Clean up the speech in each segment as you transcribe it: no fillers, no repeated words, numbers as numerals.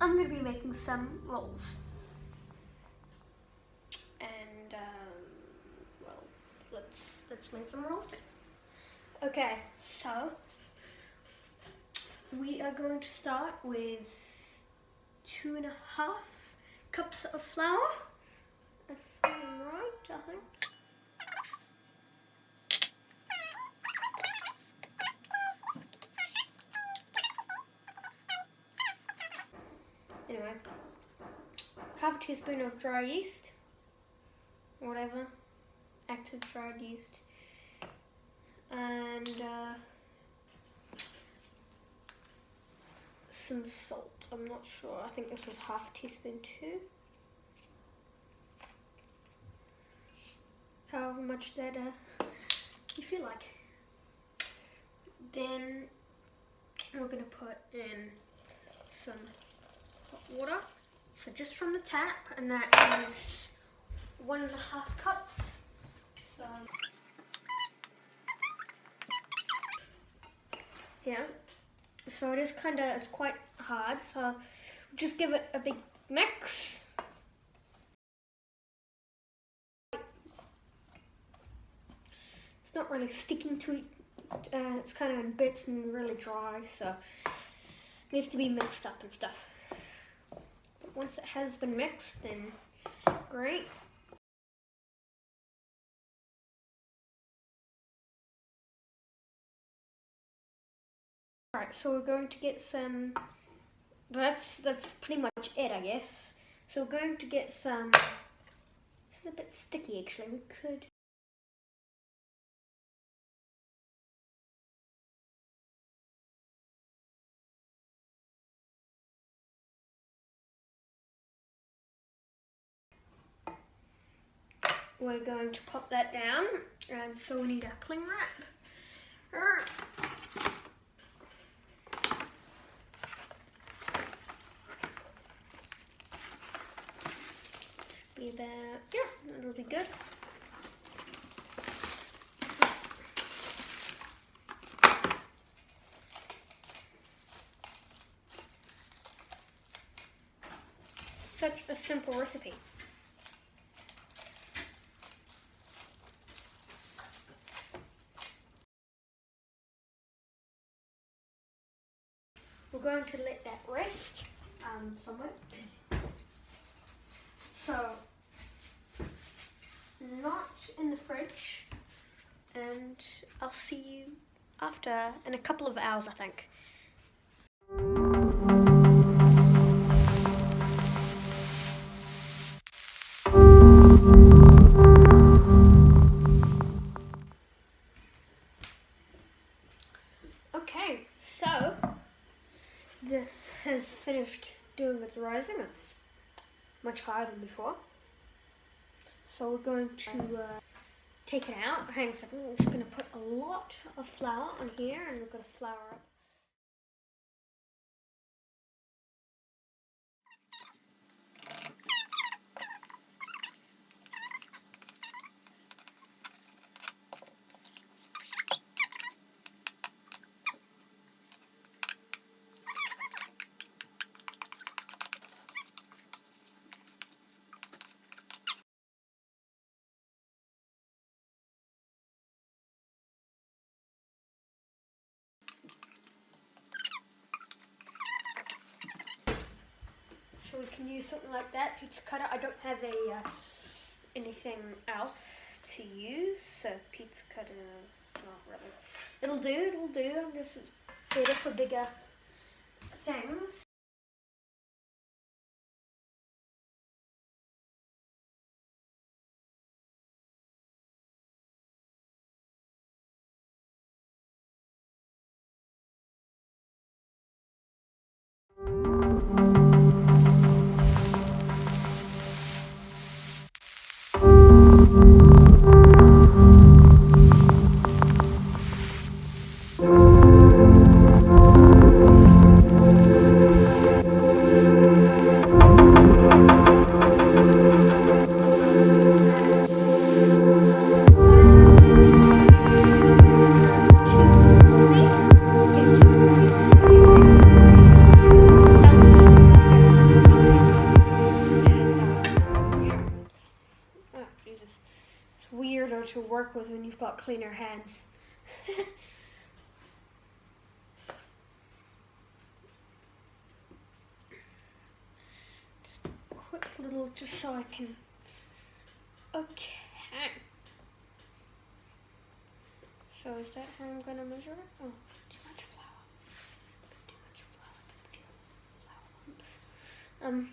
I'm going to be making some rolls. And, well, let's make some rolls then. Okay, so we are going to start with 2.5 cups of flour. If I'm right, I think. Anyway, 1/2 teaspoon of dry yeast, whatever, active dried yeast, and some salt. I'm not sure. I think this was 1/2 teaspoon too. However much that you feel like. Then we're gonna put in some hot water. So just from the tap, and that is 1.5 cups. So yeah. So it is it's quite hard, so just give it a big mix. It's not really sticking to it, it's kind of in bits and really dry, so it needs to be mixed up and stuff. But once it has been mixed, then great. Alright, so we're going to get some, that's pretty much it, I guess. So we're going to get some, this is a bit sticky actually, we could. We're going to pop that down, and so we need a cling wrap. Be about, yeah, that'll be good. Such a simple recipe. We're going to let that rest somewhere. So, not in the fridge, and I'll see you after, in a couple of hours, I think. Okay, so this has finished doing its rising. It's much higher than before. So we're going to take it out. Hang on a second, we're just going to put a lot of flour on here, and we're going to flour up. So we can use something like that, pizza cutter. I don't have anything else to use, so pizza cutter, not really. It'll do. I guess it's better for bigger things. you've got cleaner hands. Just a quick little, just so I can. Okay. So is that how I'm gonna measure it? Oh, too much flour. Too much flour. Flour lumps.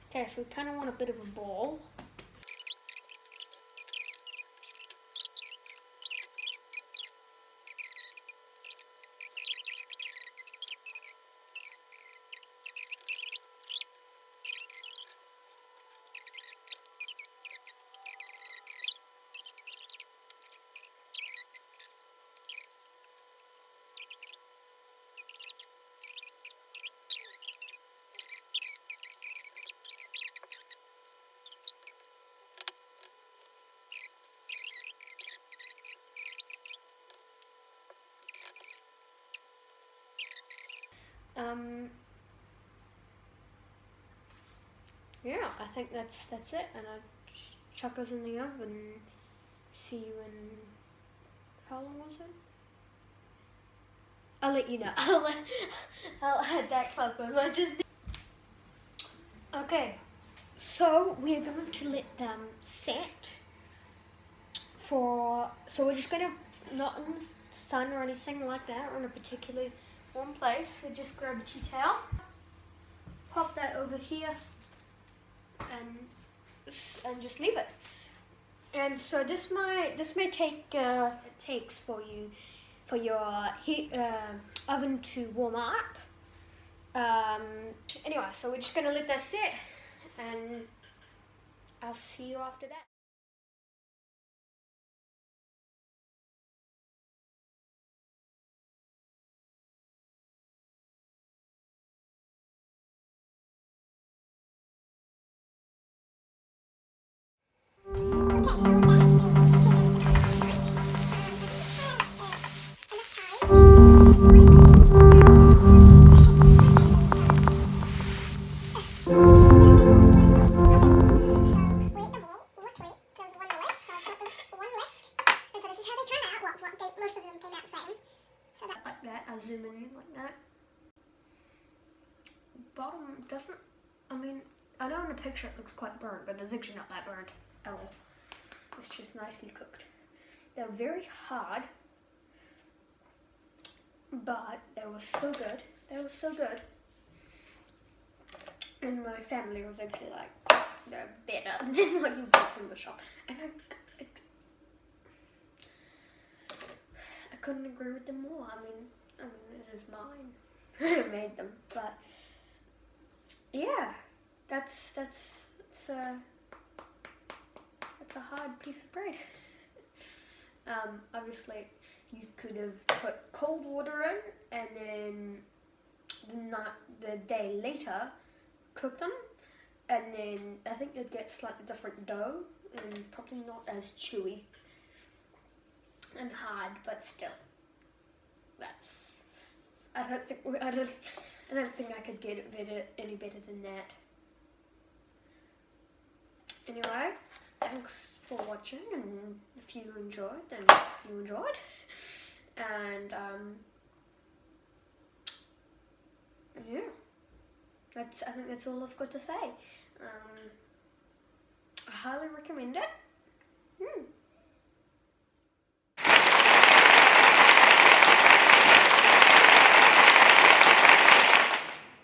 Okay, so we kind of want a bit of a ball. Yeah, I think that's it, and I chuck us in the oven. See you in, how long was it? I'll let you know. I'll add that clip in. Okay, so we are going to let them set for. So we're just gonna not in the sun or anything like that, or in a particularly warm place. So just grab a tea towel, pop that over here, and just leave it. And so this may take it takes for your heat oven to warm up. Anyway, so we're just gonna let that sit, and I'll see you after that. Like that, I'll zoom in like that. Bottom doesn't, I know in the picture it looks quite burnt, but it's actually not that burnt at all. It's just nicely cooked. They're very hard, but they were so good. They were so good. And my family was actually like, they're better than what you get from the shop. And I couldn't agree with them more. I mean, it is mine. I made them, but yeah, it's a hard piece of bread. Obviously, you could have put cold water in, and then the day later, cook them, and then I think you'd get slightly different dough, and probably not as chewy and hard, but still, I don't think I could get it any better than that. Anyway, thanks for watching, and if you enjoyed, then you enjoyed. And yeah, I think that's all I've got to say. I highly recommend it.